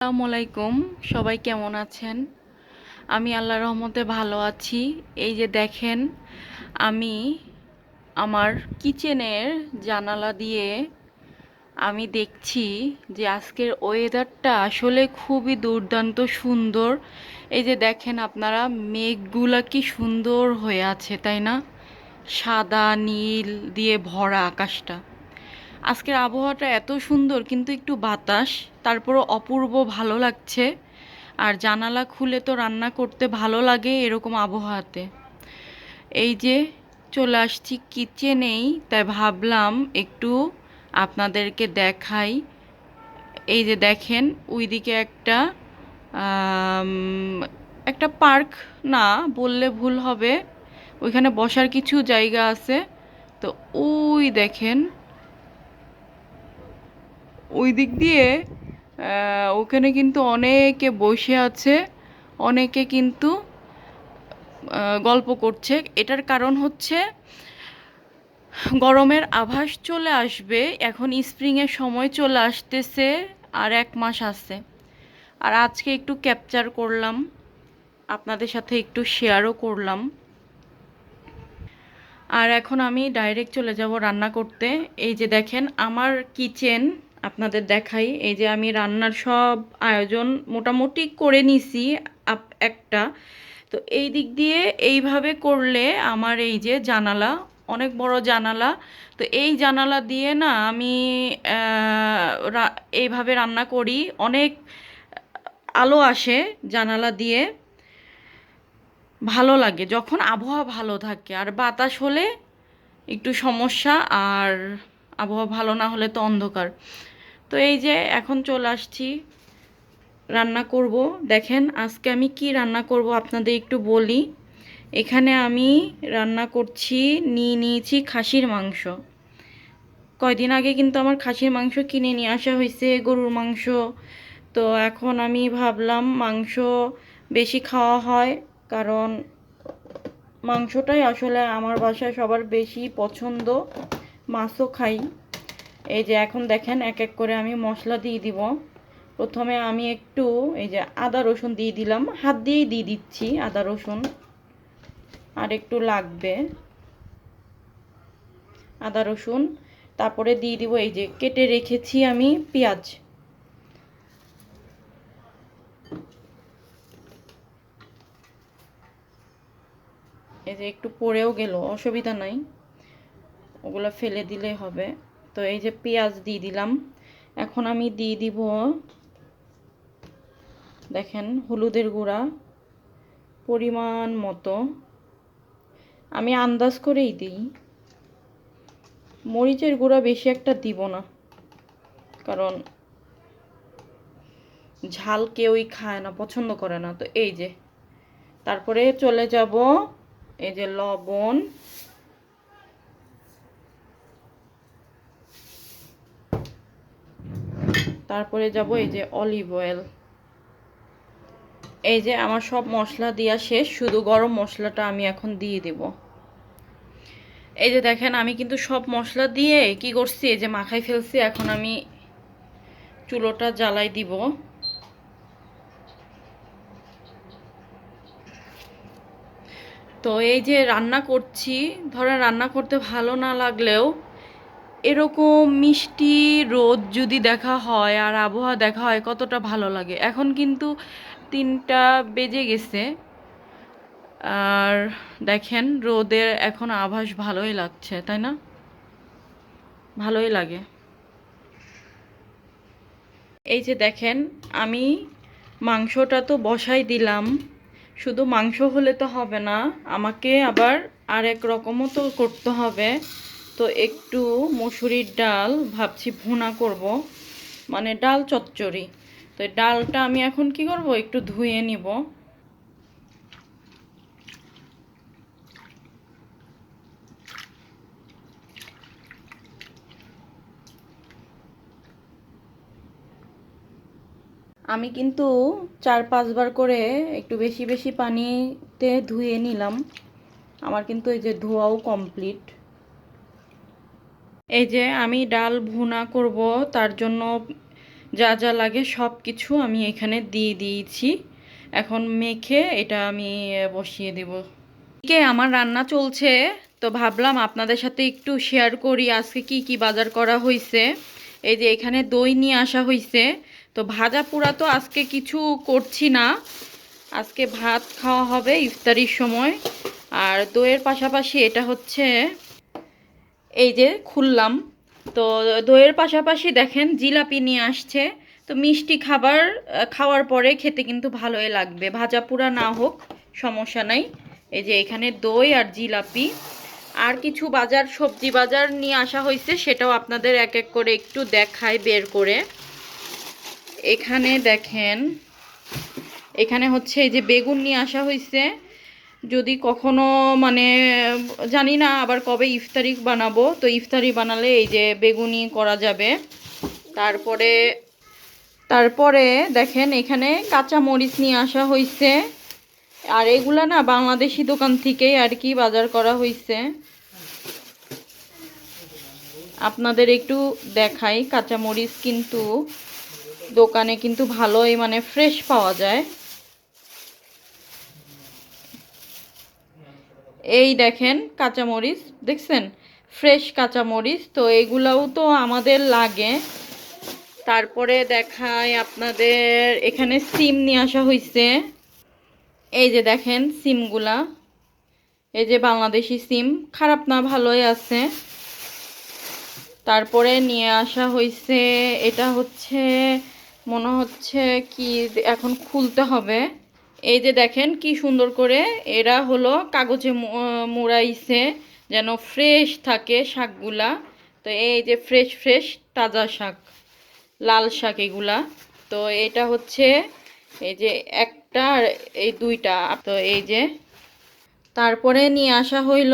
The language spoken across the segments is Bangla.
আসসালামু আলাইকুম। সবাই কেমন আছেন? আমি আল্লাহর রহমতে ভালো আছি। এই যে দেখেন, আমি আমার কিচেনের জানালা দিয়ে আমি দেখছি যে আজকের ওয়েদারটা আসলে খুবই দুর্দান্ত সুন্দর। এই যে দেখেন আপনারা, মেঘগুলা কি সুন্দর হয়ে আছে, তাই না? সাদা নীল দিয়ে ভরা আকাশটা। আজকের আবহাওয়াটা এত সুন্দর, কিন্তু একটু বাতাস, তারপরও অপূর্ব ভালো লাগছে। আর জানালা খুলে তো রান্না করতে ভালো লাগে এরকম আবহাওয়াতে। এই যে চলে আসছি কিচেনেই, তাই ভাবলাম একটু আপনাদেরকে দেখাই। এই যে দেখেন, ওইদিকে আম, একটা পার্ক, না বললে ভুল হবে, ওইখানে বসার কিছু জায়গা আছে। তো ওই দেখেন, ওই দিক দিয়ে ওখানে কিন্তু অনেকে বসে আছে, অনেকে কিন্তু গল্প করছে। এটার কারণ হচ্ছে গরমের আভাস চলে আসবে, এখন স্প্রিংয়ের সময় চলে আসতেছে, আর 1 মাস আছে। আর আজকে একটু ক্যাপচার করলাম, আপনাদের সাথে একটু শেয়ারও করলাম। আর এখন আমি ডাইরেক্ট চলে যাব রান্না করতে। এই যে দেখেন আমার কিচেন, আপনাদের দেখাই। এই যে আমি রান্নার সব আয়োজন মোটামুটি করে নিছি একটা। তো এই দিক দিয়ে এইভাবে করলে আমার এই যে জানালা, অনেক বড় জানালা, তো এই জানালা দিয়ে না আমি এইভাবে রান্না করি। অনেক আলো আসে জানালা দিয়ে, ভালো লাগে যখন আবহাওয়া ভালো থাকে। আর বাতাস হলে একটু সমস্যা, আর আবহাওয়া ভালো না হলে তো অন্ধকার। তো এই যে এখন চলে আসছি রান্না করব। দেখেন আজকে আমি কি রান্না করব আপনাদের একটু বলি। এখানে আমি রান্না করছি, নিয়েছি খাসির মাংস। কয়দিন আগে কিন্তু আমার খাসির মাংস কিনে নিয়ে আসা হয়েছে, গরুর মাংস। তো এখন আমি ভাবলাম মাংস বেশি খাওয়া হয়, কারণ মাংসটাই আসলে আমার বাসায় সবার বেশি পছন্দ। মাছও খাই। এই যে এখন দেখেন এক এক করে আমি মশলা দিয়ে দিব। প্রথমে আমি একটু এই যে আদা রসুন দিয়ে দিলাম, হাত দিয়েই দিয়ে দিচ্ছি আদা রসুন, আর একটু লাগবে আদা রসুন। তারপরে দিয়ে দিব এই যে কেটে রেখেছি আমি পেঁয়াজ। এই যে একটু পড়েও গেল, অসুবিধা নাই, ওগুলো ফেলে দিলেই হবে। তো এই যে পেঁয়াজ দিয়ে দিলাম। এখন আমি দিয়ে দিব, দেখেন, হলুদের গুঁড়া পরিমাণ মতো, আমি আন্দাজ করেই দিই। মরিচের গুঁড়া বেশি একটা দিব না, কারণ ঝাল কেউই খায় না, পছন্দ করে না। তো এই যে তারপরে চলে যাব এই যে লবণ, তারপরে যাব এই যে অলিভ অয়েল। এই যে আমার সব মশলা দেওয়া শেষ, শুধু গরম মশলাটা আমি এখন দিয়ে দেব। এই যে দেখেন আমি কিন্তু সব মশলা দিয়ে কি করছি, এই যে মাখাই ফেলছি। এখন আমি চুলোটা জ্বালাই দিব। তো এই যে রান্না করছি, ধরেন রান্না করতে ভালো না লাগলেও এরকম মিষ্টি রোদ যদি দেখা হয় আর আবহাওয়া দেখা হয়, কতটা ভালো লাগে। এখন কিন্তু 3টা বেজে গেছে, আর দেখেন রোদের এখন আভাস ভালোই লাগছে, তাই না? ভালোই লাগে। এই যে দেখেন আমি মাংসটা তো বসাই দিলাম। শুধু মাংস হলে তো হবে না, আমাকে আবার আরেক রকমও তো করতে হবে। তো একটু মসুরির ডাল ভাবছি ভুনা করব, মানে ডাল চচ্চড়ি। তো এই ডালটা আমি এখন কি করব, একটু ধুয়ে নিব। আমি কিন্তু 4-5 বার করে একটু বেশি বেশি পানিতে ধুয়ে নিলাম। আমার কিন্তু এই যে ধোয়াও কমপ্লিট। এই যে আমি ডাল ভুনা করব, তার জন্য যা যা লাগে সব কিছু আমি এখানে দিয়ে দিয়েছি। এখন মেখে এটা আমি বসিয়ে দেব। এদিকে আমার রান্না চলছে, তো ভাবলাম আপনাদের সাথে একটু শেয়ার করি আজকে কি কি বাজার করা হয়েছে। এই যে এখানে দই নিয়ে আসা হয়েছে। তো ভাজা পোড়া তো আজকে কিছু করছি না, আজকে ভাত খাওয়া হবে ইফতারির সময়। আর দইয়ের পাশাপাশি এটা হচ্ছে, এই যে খুললাম, তো দইয়ের পাশাপাশি দেখেন জিলাপি নিয়ে আসছে। তো মিষ্টি খাবার খাওয়ার পরে খেতে কিন্তু ভালোই লাগবে, ভাজা পোড়া না হোক সমস্যা নাই। এই যে এখানে দই আর জিলাপি, আর কিছু বাজার সবজি বাজার নিয়ে আসা হয়েছে, সেটাও আপনাদের এক এক করে একটু দেখাই বের করে। এখানে দেখেন, এখানে হচ্ছে এই যে বেগুন নিয়ে আসা হয়েছে। যদি কখনো মানে জানি না আবার কবে ইফতারি বানাবো, তো ইফতারি বানালে এই যে বেগুনি করা যাবে। তারপরে তারপরে দেখেন এখানে কাঁচা মরিচ নিয়ে আসা হয়েছে। আর এগুলা না বাংলাদেশি দোকান থেকেই আর কি বাজার করা হয়েছে। আপনাদের একটু দেখাই, কাঁচা মরিচ কিন্তু দোকানে কিন্তু ভালোই মানে ফ্রেশ পাওয়া যায়। এই দেখেন কাঁচামরিচ, দেখছেন ফ্রেশ কাঁচামরিচ, তো এইগুলাও তো আমাদের লাগে। তারপরে দেখাই আপনাদের, এখানে সিম নিয়ে আসা হয়েছে। এই যে দেখেন সিমগুলা, এই যে বাংলাদেশি সিম, খারাপ না ভালোই আছে। তারপরে নিয়ে আসা হয়েছে, এটা হচ্ছে মনে হচ্ছে কি, এখন খুলতে হবে। এই যে দেখেন কি সুন্দর করে এরা হলো কাগজে মুড়াইছে যেন ফ্রেশ থাকে শাকগুলা। তো এই যে ফ্রেশ ফ্রেশ তাজা শাক, লাল শাক এগুলা। তো এটা হচ্ছে এই যে একটা আর এই দুইটা, তো এই যে। তারপরে নিয়ে আসা হইল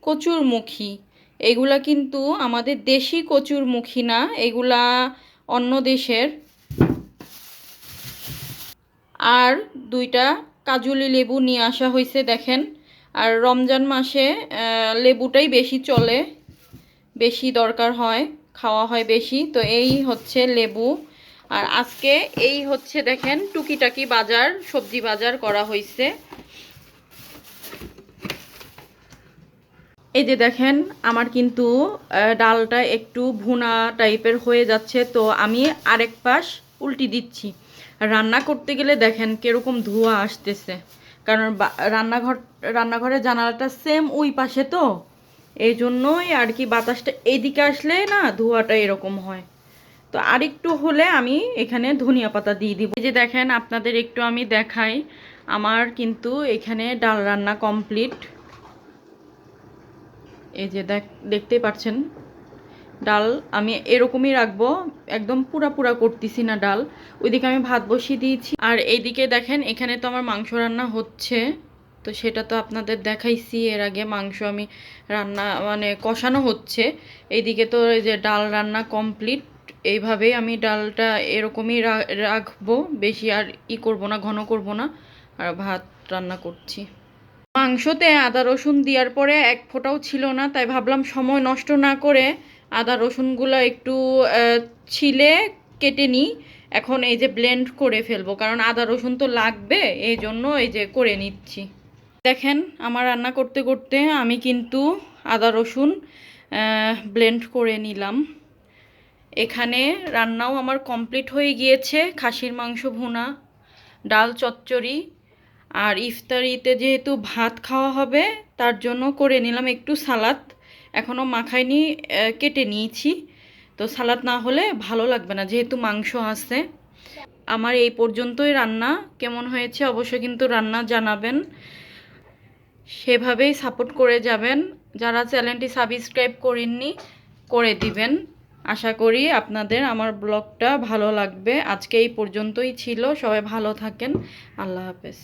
কচুরমুখী। এগুলা কিন্তু আমাদের দেশি কচুরমুখী না, এগুলা অন্য দেশের। আর দুইটা কাজুলি লেবু নিয়ে আসা হয়েছে দেখেন। আর রমজান মাসে লেবুটাই বেশি চলে, বেশি দরকার হয়, খাওয়া হয় বেশি, তো এই হচ্ছে লেবু। আর আজকে এই হচ্ছে দেখেন টুকিটাকি বাজার, সবজি বাজার করা হয়েছে। এই যে দেখেন আমার কিন্তু ডালটা একটু ভুনা টাইপের হয়ে যাচ্ছে, তো আমি আরেক পাশ উল্টি দিচ্ছি। রান্না করতে গেলে দেখেন কিরকম ধোঁয়া আসতেছে, কারণ রান্নাঘরের জানালাটা সেম ওই পাশে, তো এই জন্যই আর কি বাতাসটা এইদিকে আসলে না ধোঁয়াটা এরকম হয়। তো আরেকটু হলে আমি এখানে ধনিয়া পাতা দিয়ে দিব। এই যে দেখেন আপনাদের একটু আমি দেখাই, আমার কিন্তু এখানে ডাল রান্না কমপ্লিট। এই যে দেখতেই পাচ্ছেন ডাল আমি এরকমই রাখবো, একদম পুরা পুরা করতেছি না ডাল। ওইদিকে আমি ভাত বসিয়ে দিয়েছি, আর এইদিকে দেখেন এখানে তো আমার মাংস রান্না হচ্ছে। তো সেটা তো আপনাদের দেখাইছি এর আগে, মাংস আমি রান্না মানে কষানো হচ্ছে। এইদিকে তো এই যে ডাল রান্না কমপ্লিট। এইভাবেই আমি ডালটা এরকমই রাখবো, বেশি আর করব না, ঘন করব না। আর ভাত রান্না করছি। মাংসতে আদা রসুন দেওয়ার পরে এক ফোঁটাও ছিল না, তাই ভাবলাম সময় নষ্ট না করে আদা রসুনগুলো একটু ছিলে কেটে নিই। এখন এই যে ব্লেন্ড করে ফেলবো, কারণ আদা রসুন তো লাগবে, এই জন্য এই যে করে নিচ্ছি। দেখেন আমার রান্না করতে করতে আমি কিন্তু আদা রসুন ব্লেন্ড করে নিলাম। এখানে রান্নাও আমার কমপ্লিট হয়ে গিয়েছে, খাসির মাংস ভুনা, ডাল চচ্চড়ি। আর ইফতারিতে যেহেতু ভাত খাওয়া হবে তার জন্য করে নিলাম একটু সালাদ, এখনও মাখাইনি, কেটে নিয়েছি। তো সালাদ না হলে ভালো লাগবে না, যেহেতু মাংস আছে। আমার এই পর্যন্তই রান্না, কেমন হয়েছে অবশ্যই কিন্তু রান্না জানাবেন, সেভাবেই সাপোর্ট করে যাবেন। যারা চ্যানেলটি সাবস্ক্রাইব করেননি করে দিবেন। আশা করি আপনাদের আমার ব্লগটা ভালো লাগবে। আজকে এই পর্যন্তই ছিল, সবাই ভালো থাকেন, আল্লাহ হাফেজ।